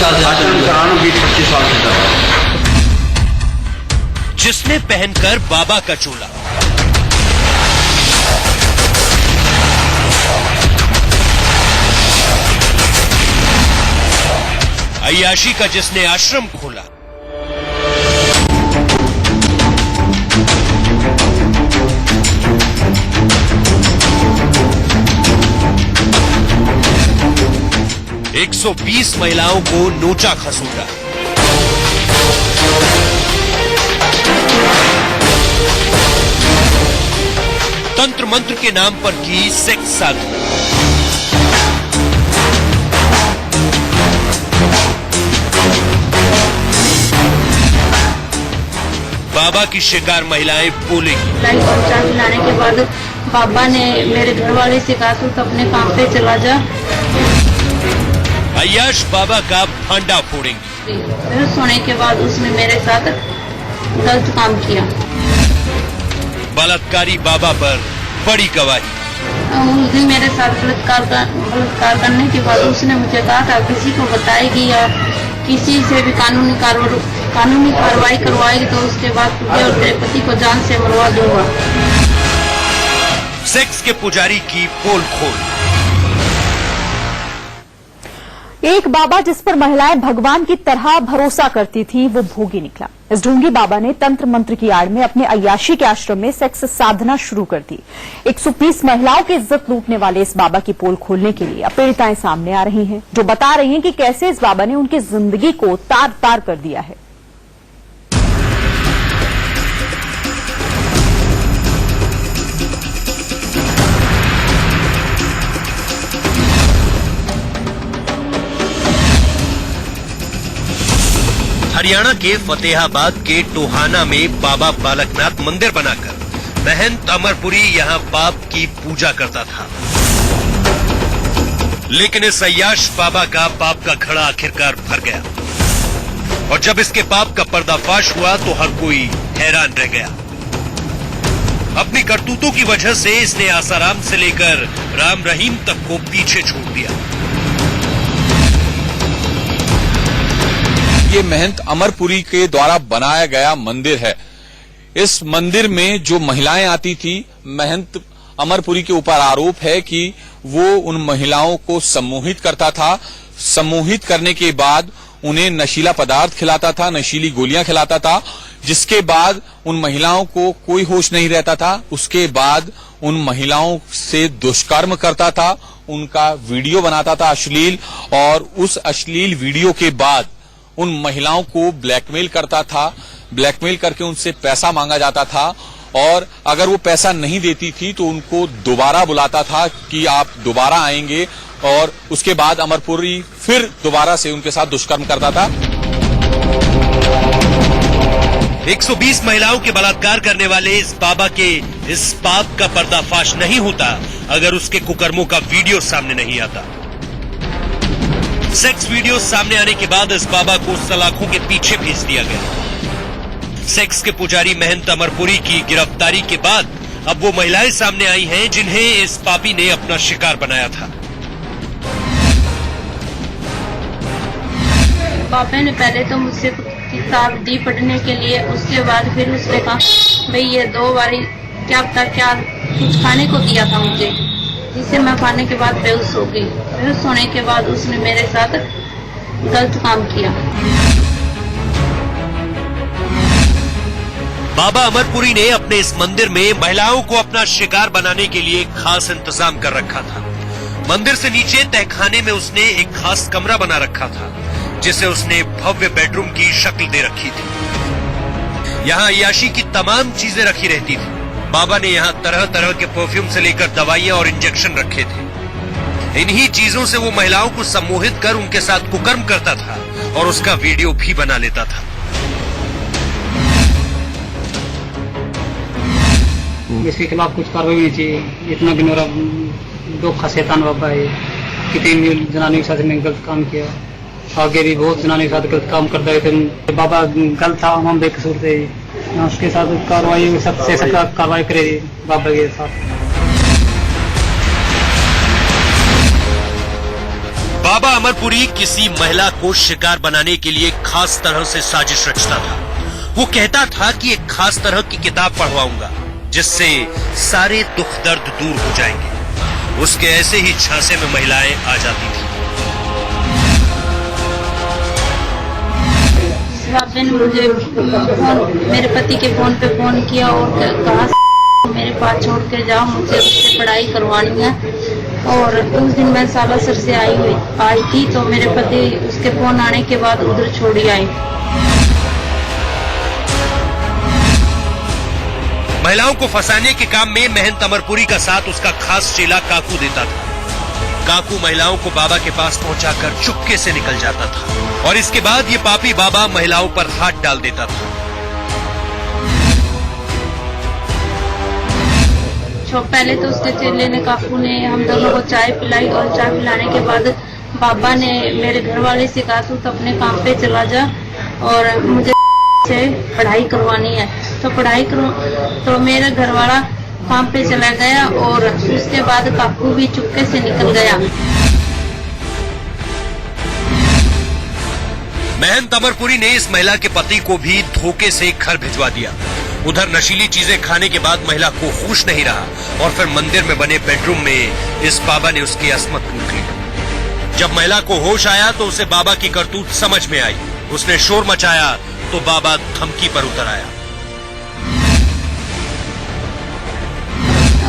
साल से आचरण कराना 20-25 साल से कर रहा है। जिसने पहनकर बाबा का चोला, अय्याशी का जिसने आश्रम खोला, एक 120 महिलाओं को नोचा खसूटा, तंत्र मंत्र के नाम पर की सेक्स साधना, बाबा की शिकार महिलाएं बोलेगी। लाइफ पहुंचा लाने के बाद बाबा ने मेरे घर वाले से कहा तू तो अपने काम पे चला जा। अय्याश बाबा का भांडा फोड़ेंगी। फिर सोने के बाद उसने मेरे साथ गलत काम किया। बलात्कारी बाबा पर बड़ी गवाही। उस दिन मेरे साथ बलात्कार करने के बाद उसने मुझे कहा था किसी को बताएगी या किसी से भी कानूनी कार्रवाई करवाएगी तो उसके बाद तुझे और तेरे पति को जान से मरवा दूंगा। सेक्स के पुजारी की पोल खोल। एक बाबा जिस पर महिलाएं भगवान की तरह भरोसा करती थी वो भोगी निकला। इस ढोंगी बाबा ने तंत्र मंत्र की आड़ में अपने अय्याशी के आश्रम में सेक्स साधना शुरू कर दी। 120 महिलाओं की इज्जत लूटने वाले इस बाबा की पोल खोलने के लिए अब पीड़िताएं सामने आ रही हैं, जो बता रही हैं कि कैसे इस बाबा ने उनकी जिंदगी को तार तार कर दिया है। हरियाणा के फतेहाबाद के टोहाना में बाबा बालकनाथ मंदिर बनाकर महंत अमरपुरी यहां पाप की पूजा करता था। लेकिन इस अय्याश बाबा का पाप का घड़ा आखिरकार भर गया और जब इसके पाप का पर्दाफाश हुआ तो हर कोई हैरान रह गया। अपनी करतूतों की वजह से इसने आसाराम से लेकर राम रहीम तक को पीछे छोड़ दिया। ये महंत अमरपुरी के द्वारा बनाया गया मंदिर है। इस मंदिर में जो महिलाएं आती थी, महंत अमरपुरी के ऊपर आरोप है कि वो उन महिलाओं को सम्मोहित करता था। सम्मोहित करने के बाद उन्हें नशीला पदार्थ खिलाता था, नशीली गोलियां खिलाता था, जिसके बाद उन महिलाओं को कोई होश नहीं रहता था। उसके बाद उन महिलाओं से दुष्कर्म करता था, उनका वीडियो बनाता था अश्लील, और उस अश्लील वीडियो के बाद उन महिलाओं को ब्लैकमेल करता था। ब्लैकमेल करके उनसे पैसा मांगा जाता था और अगर वो पैसा नहीं देती थी तो उनको दोबारा बुलाता था कि आप दोबारा आएंगे, और उसके बाद अमरपुरी फिर दोबारा से उनके साथ दुष्कर्म करता था। 120 महिलाओं के बलात्कार करने वाले इस बाबा के इस पाप का पर्दाफाश नहीं होता अगर उसके कुकर्मों का वीडियो सामने नहीं आता। सेक्स वीडियो सामने आने के बाद इस बाबा को सलाखों के पीछे भेज दिया गया। सेक्स के पुजारी महंत अमरपुरी की गिरफ्तारी के बाद अब वो महिलाएं सामने आई हैं जिन्हें इस पापी ने अपना शिकार बनाया था। पापा ने पहले तो मुझसे किताब दी पढ़ने के लिए, उसके बाद फिर उसने कहा भाई ये 2 बारी क्या कुछ खाने को दिया था मुझे, जिसे मैं खाने के बाद बेहोश हो गई। बेहोश होने के बाद उसने मेरे साथ गलत काम किया। बाबा अमरपुरी ने अपने इस मंदिर में महिलाओं को अपना शिकार बनाने के लिए खास इंतजाम कर रखा था। मंदिर से नीचे तहखाने में उसने एक खास कमरा बना रखा था जिसे उसने भव्य बेडरूम की शक्ल दे रखी थी। यहाँ अय्याशी की तमाम चीजें रखी रहती थी। बाबा ने यहाँ तरह तरह के परफ्यूम से लेकर दवाइयां और इंजेक्शन रखे थे। इन्हीं चीजों से वो महिलाओं को सम्मोहित कर उनके साथ कुकर्म करता था और उसका वीडियो भी बना लेता था। इसके खिलाफ कुछ कार्रवाई होनी चाहिए। इतना भी मेरा धोखा शैतान बाबा है, कितनी जनानी के साथ मैंने गलत काम किया, आगे भी बहुत जनानी के साथ गलत काम करता है। फिर बाबा गलत था, हम बेकसूर थे, उसके साथ कार्रवाई सबसे सख्त कार्रवाई करेगी बाबा के साथ। बाबा अमरपुरी किसी महिला को शिकार बनाने के लिए खास तरह से साजिश रचता था। वो कहता था कि एक खास तरह की किताब पढ़वाऊंगा जिससे सारे दुख दर्द दूर हो जाएंगे। उसके ऐसे ही झांसे में महिलाएं आ जाती थी। बाबे ने मुझे मेरे पति के फोन पे फोन किया और कहा मेरे पास छोड़ के जाओ, मुझे उससे पढ़ाई करवानी है। और उस दिन मैं सालासर से आई थी तो मेरे पति उसके फोन आने के बाद उधर छोड़ आई। महिलाओं को फंसाने के काम में महंत अमरपुरी का साथ उसका खास चेला काकू देता था। काकू महिलाओं को बाबा के पास पहुंचाकर चुपके से निकल जाता था और इसके बाद ये पापी बाबा महिलाओं पर हाथ डाल देता था। पहले तो उसके चेले ने काकू ने हम दोनों को चाय पिलाई और चाय पिलाने के बाद बाबा ने मेरे घर वाले से कहा तू अपने काम पे चला जा और मुझे से पढ़ाई करवानी है। तो तो मेरा घर वाला काम पे चला गया और उसके बाद काकू भी चुपके से निकल गया। महंत अमरपुरी ने इस महिला के पति को भी धोखे से घर भिजवा दिया। उधर नशीली चीजें खाने के बाद महिला को होश नहीं रहा और फिर मंदिर में बने बेडरूम में इस बाबा ने उसकी असमत लूट ली। जब महिला को होश आया तो उसे बाबा की करतूत समझ में आई। उसने शोर मचाया तो बाबा धमकी पर उतर आया।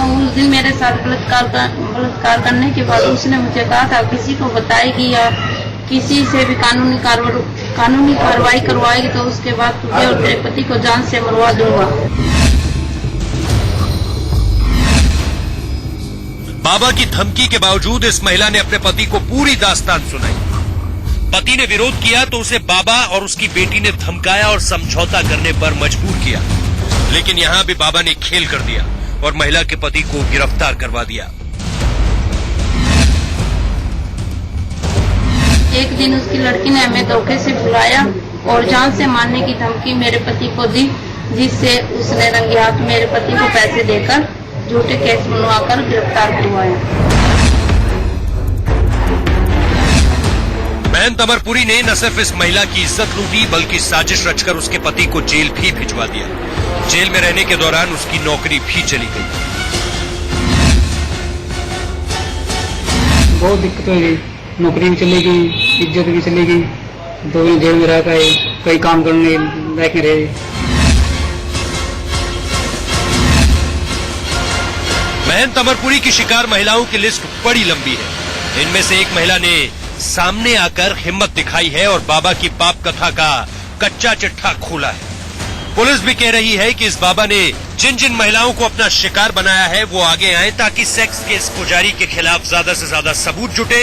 उस दिन मेरे साथ बलात्कार करने के बाद उसने मुझे कहा था किसी को बताएगी या किसी से भी कानूनी कार्रवाई करवाएगी तो उसके बाद तुझे और तेरे पति को जान से मरवा दूंगा। बाबा की धमकी के बावजूद इस महिला ने अपने पति को पूरी दास्तान सुनाई। पति ने विरोध किया तो उसे बाबा और उसकी बेटी ने धमकाया और समझौता करने पर मजबूर किया, लेकिन यहाँ भी बाबा ने खेल कर दिया और महिला के पति को गिरफ्तार करवा दिया। एक दिन उसकी लड़की ने हमें धोखे से बुलाया और जान से मारने की धमकी मेरे पति को दी, जिससे उसने रंगे हाथ मेरे पति को पैसे देकर झूठे केस बनवाकर गिरफ्तार करवाया। महंत अमरपुरी ने न सिर्फ इस महिला की इज्जत लूटी बल्कि साजिश रचकर उसके पति को जेल भी भिजवा दिया। जेल में रहने के दौरान उसकी नौकरी भी चली गई। बहुत दिक्कत हुई, नौकरी भी चलेगी, इज्जत भी चलेगी, दो दिन जेल में रह गए, कई काम करने लायक नहीं रहे। महंत अमरपुरी की शिकार महिलाओं की लिस्ट बड़ी लंबी है। इनमें से एक महिला ने सामने आकर हिम्मत दिखाई है और बाबा की पाप कथा का कच्चा चिट्ठा खोला है। पुलिस भी कह रही है कि इस बाबा ने जिन जिन महिलाओं को अपना शिकार बनाया है वो आगे आए ताकि सेक्स के इस पुजारी के खिलाफ ज्यादा से ज्यादा सबूत जुटे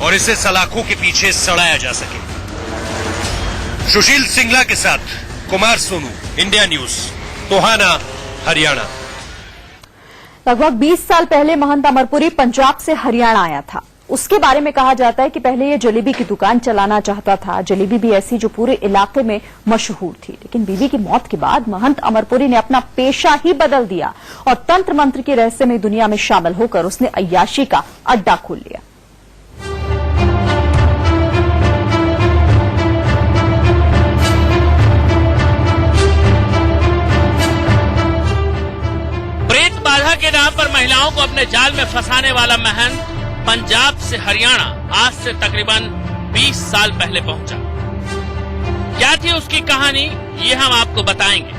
और इसे सलाखों के पीछे सड़ाया जा सके। सुशील सिंगला के साथ कुमार सोनू, इंडिया न्यूज, टोहाना, हरियाणा। लगभग 20 साल पहले महंत अमरपुरी पंजाब से हरियाणा आया था। उसके बारे में कहा जाता है कि पहले ये जलेबी की दुकान चलाना चाहता था। जलेबी भी ऐसी जो पूरे इलाके में मशहूर थी, लेकिन बीवी की मौत के बाद महंत अमरपुरी ने अपना पेशा ही बदल दिया और तंत्र मंत्र की रहस्यमय दुनिया में शामिल होकर उसने अय्याशी का अड्डा खोल लिया। प्रेत बाधा के नाम पर महिलाओं को अपने जाल में फंसाने वाला महंत पंजाब से हरियाणा आज से तकरीबन 20 साल पहले पहुंचा। क्या थी उसकी कहानी, ये हम आपको बताएंगे,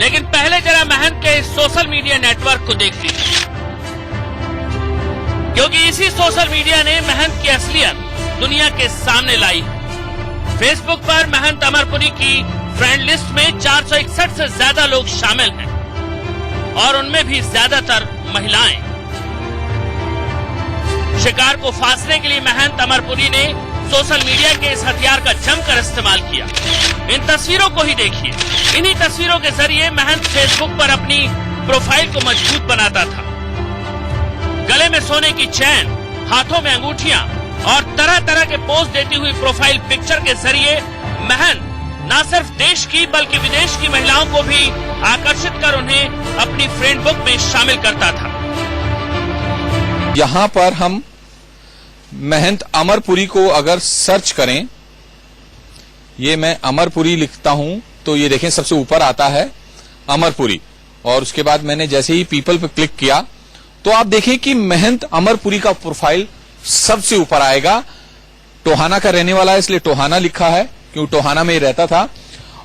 लेकिन पहले जरा महंत के सोशल मीडिया नेटवर्क को देख लीजिए, क्योंकि इसी सोशल मीडिया ने महंत की असलियत दुनिया के सामने लाई है। फेसबुक पर महंत अमरपुरी की फ्रेंड लिस्ट में 461 से ज्यादा लोग शामिल हैं और उनमें भी ज्यादातर महिलाएं। शिकार को फांसने के लिए महंत अमरपुरी ने सोशल मीडिया के इस हथियार का जमकर इस्तेमाल किया। इन तस्वीरों को ही देखिए। इन्हीं तस्वीरों के जरिए महंत फेसबुक पर अपनी प्रोफाइल को मजबूत बनाता था। गले में सोने की चैन, हाथों में अंगूठियां और तरह तरह के पोज देती हुई प्रोफाइल पिक्चर के जरिए महंत न सिर्फ देश की बल्कि विदेश की महिलाओं को भी आकर्षित कर उन्हें अपनी फ्रेंड बुक में शामिल करता था। यहाँ पर हम महंत अमरपुरी को अगर सर्च करें, ये मैं अमरपुरी लिखता हूं तो ये देखें सबसे ऊपर आता है अमरपुरी, और उसके बाद मैंने जैसे ही पीपल पे क्लिक किया तो आप देखें कि महंत अमरपुरी का प्रोफाइल सबसे ऊपर आएगा। टोहाना का रहने वाला है इसलिए टोहाना लिखा है, क्यों टोहाना में रहता था।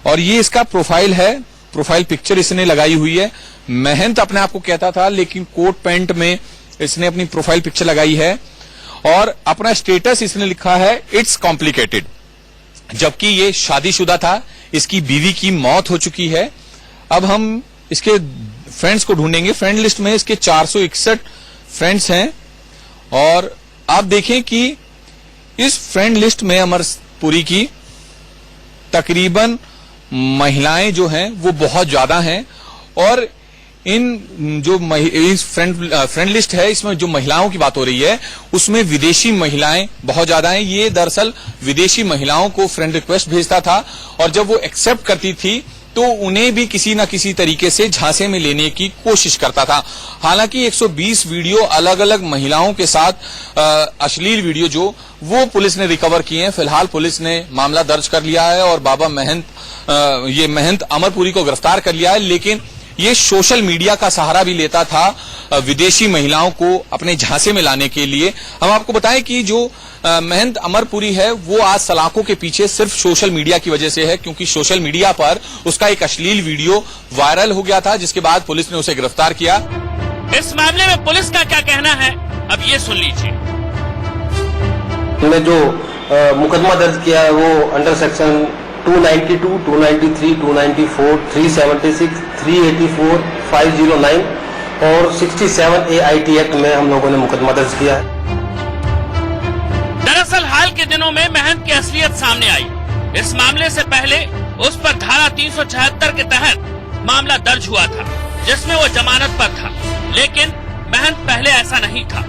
और ये इसका प्रोफाइल है, प्रोफाइल पिक्चर इसने लगाई हुई है। महंत अपने आप को कहता था, लेकिन कोट पैंट में इसने अपनी प्रोफाइल पिक्चर लगाई है और अपना स्टेटस इसने लिखा है इट्स कॉम्प्लिकेटेड, जबकि ये शादीशुदा था, इसकी बीवी की मौत हो चुकी है। अब हम इसके फ्रेंड्स को ढूंढेंगे। फ्रेंड लिस्ट में इसके 461 फ्रेंड्स हैं और आप देखें कि इस फ्रेंड लिस्ट में अमरपुरी की तकरीबन महिलाएं जो हैं वो बहुत ज्यादा हैं, और इन जो इस फ्रेंड लिस्ट है इसमें जो महिलाओं की बात हो रही है उसमें विदेशी महिलाएं बहुत ज्यादा हैं। ये दरअसल विदेशी महिलाओं को फ्रेंड रिक्वेस्ट भेजता था और जब वो एक्सेप्ट करती थी तो उन्हें भी किसी न किसी तरीके से झांसे में लेने की कोशिश करता था। हालांकि 120 वीडियो अलग अलग महिलाओं के साथ अश्लील वीडियो जो वो पुलिस ने रिकवर किए हैं। फिलहाल पुलिस ने मामला दर्ज कर लिया है और बाबा महंत अमरपुरी को गिरफ्तार कर लिया है, लेकिन ये सोशल मीडिया का सहारा भी लेता था विदेशी महिलाओं को अपने झांसे में लाने के लिए। हम आपको बताएं कि जो महंत अमरपुरी है वो आज सलाखों के पीछे सिर्फ सोशल मीडिया की वजह से है, क्योंकि सोशल मीडिया पर उसका एक अश्लील वीडियो वायरल हो गया था, जिसके बाद पुलिस ने उसे गिरफ्तार किया। इस मामले में पुलिस का क्या कहना है, अब ये सुन लीजिए। हमने जो मुकदमा दर्ज किया है वो अंडर सेक्शन 292, 293, 294, 376, 384, 509 और 67 AIT एक्ट में हम लोगों ने मुकदमा दर्ज किया है। दरअसल हाल के दिनों में महंत की असलियत सामने आई। इस मामले से पहले उस पर धारा 376 के तहत मामला दर्ज हुआ था, जिसमें वो जमानत पर था, लेकिन महंत पहले ऐसा नहीं था।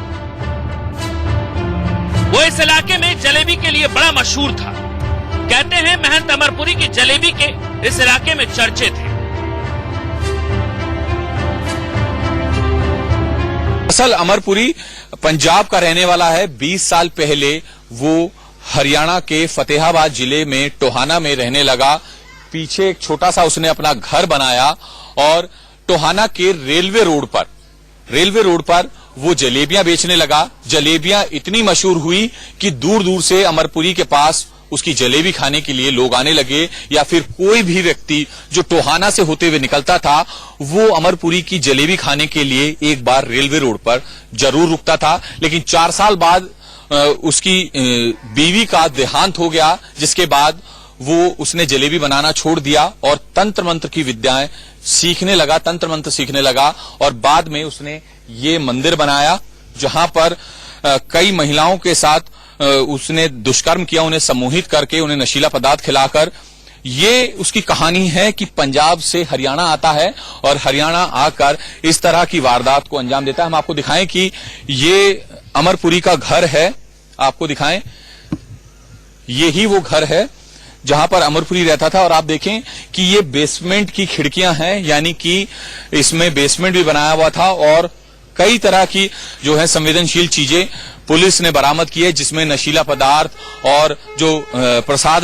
वो इस इलाके में जलेबी के लिए बड़ा मशहूर था। कहते हैं महंत अमरपुरी की जलेबी के इस इलाके में चर्चे थे। असल अमरपुरी पंजाब का रहने वाला है। 20 साल पहले वो हरियाणा के फतेहाबाद जिले में टोहाना में रहने लगा। पीछे एक छोटा सा उसने अपना घर बनाया और टोहाना के रेलवे रोड पर वो जलेबियां बेचने लगा। जलेबियां इतनी मशहूर हुई कि दूर दूर से अमरपुरी के पास उसकी जलेबी खाने के लिए लोग आने लगे, या फिर कोई भी व्यक्ति जो टोहाना से होते हुए निकलता था वो अमरपुरी की जलेबी खाने के लिए एक बार रेलवे रोड पर जरूर रुकता था। लेकिन 4 साल बाद उसकी बीवी का देहांत हो गया, जिसके बाद वो उसने जलेबी बनाना छोड़ दिया और तंत्र मंत्र की विद्याएं सीखने लगा और बाद में उसने ये मंदिर बनाया जहां पर कई महिलाओं के साथ उसने दुष्कर्म किया, उन्हें सम्मोहित करके उन्हें नशीला पदार्थ खिलाकर। ये उसकी कहानी है कि पंजाब से हरियाणा आता है और हरियाणा आकर इस तरह की वारदात को अंजाम देता है। हम आपको दिखाएं कि ये अमरपुरी का घर है, आपको दिखाएं, ये ही वो घर है जहां पर अमरपुरी रहता था। और आप देखें कि ये बेसमेंट की खिड़कियां हैं, यानी कि इसमें बेसमेंट भी बनाया हुआ था और कई तरह की जो है संवेदनशील चीजें पुलिस ने बरामद की है, जिसमें नशीला पदार्थ और जो प्रसाद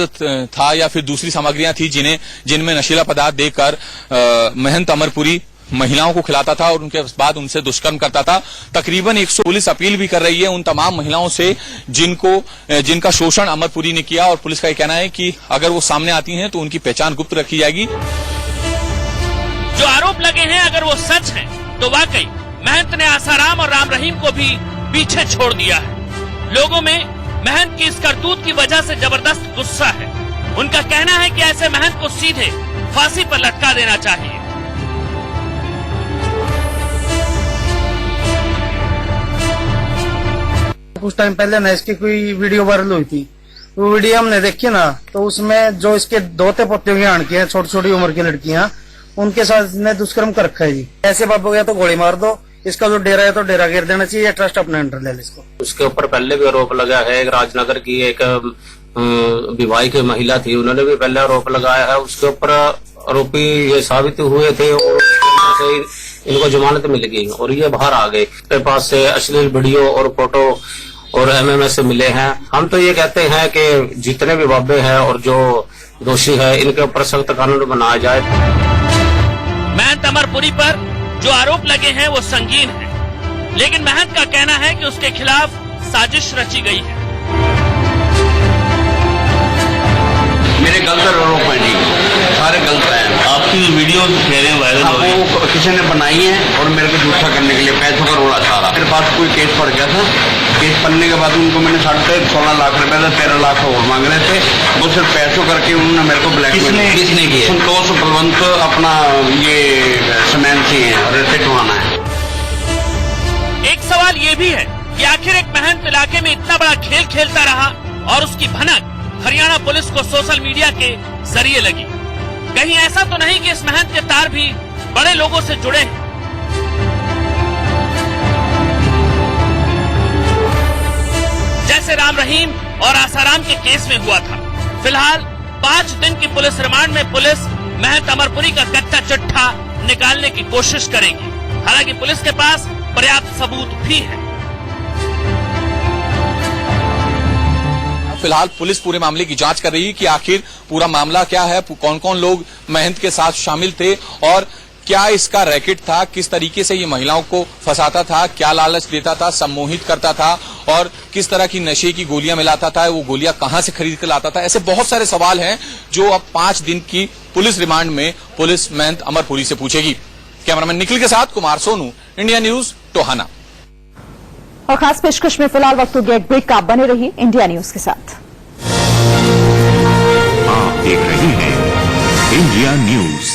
था या फिर दूसरी सामग्रियां थी जिनमें नशीला पदार्थ देकर महंत अमरपुरी महिलाओं को खिलाता था और उनके बाद उनसे दुष्कर्म करता था। तकरीबन 100 पुलिस अपील भी कर रही है उन तमाम महिलाओं से जिनका शोषण अमरपुरी ने किया, और पुलिस का यह कहना है कि अगर वो सामने आती हैं तो उनकी पहचान गुप्त रखी जाएगी। जो आरोप लगे हैं अगर वो सच हैं, तो वाकई महंत ने आसाराम और राम रहीम को भी पीछे छोड़ दिया है। लोगों में महंत की इस करतूत की वजह से जबरदस्त गुस्सा है। उनका कहना है कि ऐसे महंत को सीधे फांसी पर लटका देना चाहिए। कुछ टाइम पहले ना इसकी कोई वीडियो वायरल हुई थी, वो वीडियो हमने देखी ना, तो उसमें जो इसके दोते पोते की आंटी हैं, छोटी छोटी उम्र की लड़कियां, उनके साथ इसने दुष्कर्म कर रखा है जी। ऐसे बाप हो गया तो गोली मार दो, इसका जो डेरा है तो डेरा गिर देना चाहिए, ट्रस्ट अपने अंडर ले ले इसको। उसके ऊपर पहले भी आरोप लगा है। एक राजनगर की एक विवाहित महिला थी, उन्होंने भी पहले आरोप लगाया है। उसके ऊपर आरोपी ये साबित हुए थे और से इनको जमानत मिल गई और ये बाहर आ गए। उसके पास से अश्लील वीडियो और फोटो और एमएमएस से मिले हैं। हम तो ये कहते हैं कि जितने भी बाबे हैं और जो दोषी है इनके ऊपर सख्त कानून बनाया जाए। महंत अमरपुरी पर जो आरोप लगे हैं वो संगीन है, लेकिन महंत का कहना है कि उसके खिलाफ साजिश रची गई है। मेरे गलत आरोप है जी, सारे गलत हैं। आपकी वीडियो वायरल हो रही है, वो किसी ने बनाई है और मेरे को झूठा करने के लिए पैसों का रोड़ा सारा। मेरे पास कोई केस पड़ गया था, केस पड़ने के बाद उनको मैंने 16.5 लाख रुपए था, 13 लाख और मांग रहे थे। वो सिर्फ पैसों करके उन्होंने मेरे को ब्लैकमेल। किसने किया? संतोष बलवंत अपना ये सीमेंट से है, रेते टुहाना है। एक सवाल ये भी है कि आखिर एक महंत इलाके में इतना बड़ा खेल खेलता रहा और उसकी भनक हरियाणा पुलिस को सोशल मीडिया के जरिए लगी। कहीं ऐसा तो नहीं कि इस महंत के तार भी बड़े लोगों से जुड़े हैं? जैसे राम रहीम और आसाराम के केस में हुआ था। फिलहाल 5 दिन की पुलिस रिमांड में पुलिस महंत अमरपुरी का कच्चा चिट्ठा निकालने की कोशिश करेगी। हालांकि पुलिस के पास पर्याप्त सबूत भी है। फिलहाल पुलिस पूरे मामले की जांच कर रही है कि आखिर पूरा मामला क्या है, कौन कौन लोग महंत के साथ शामिल थे और क्या इसका रैकेट था, किस तरीके से ये महिलाओं को फंसाता था, क्या लालच देता था, सम्मोहित करता था और किस तरह की नशे की गोलियां मिलाता था, वो गोलियां कहां से खरीद कर लाता था। ऐसे बहुत सारे सवाल हैं जो अब 5 दिन की पुलिस रिमांड में पुलिस महंत अमरपुरी से पूछेगी। कैमरामैन निखिल के साथ कुमार सोनू, इंडिया न्यूज, टोहाना। और खास पेशकश में फिलहाल वक्त हो गया एक ब्रेक का। बने रहिए इंडिया न्यूज के साथ। आप देख रहे हैं इंडिया न्यूज।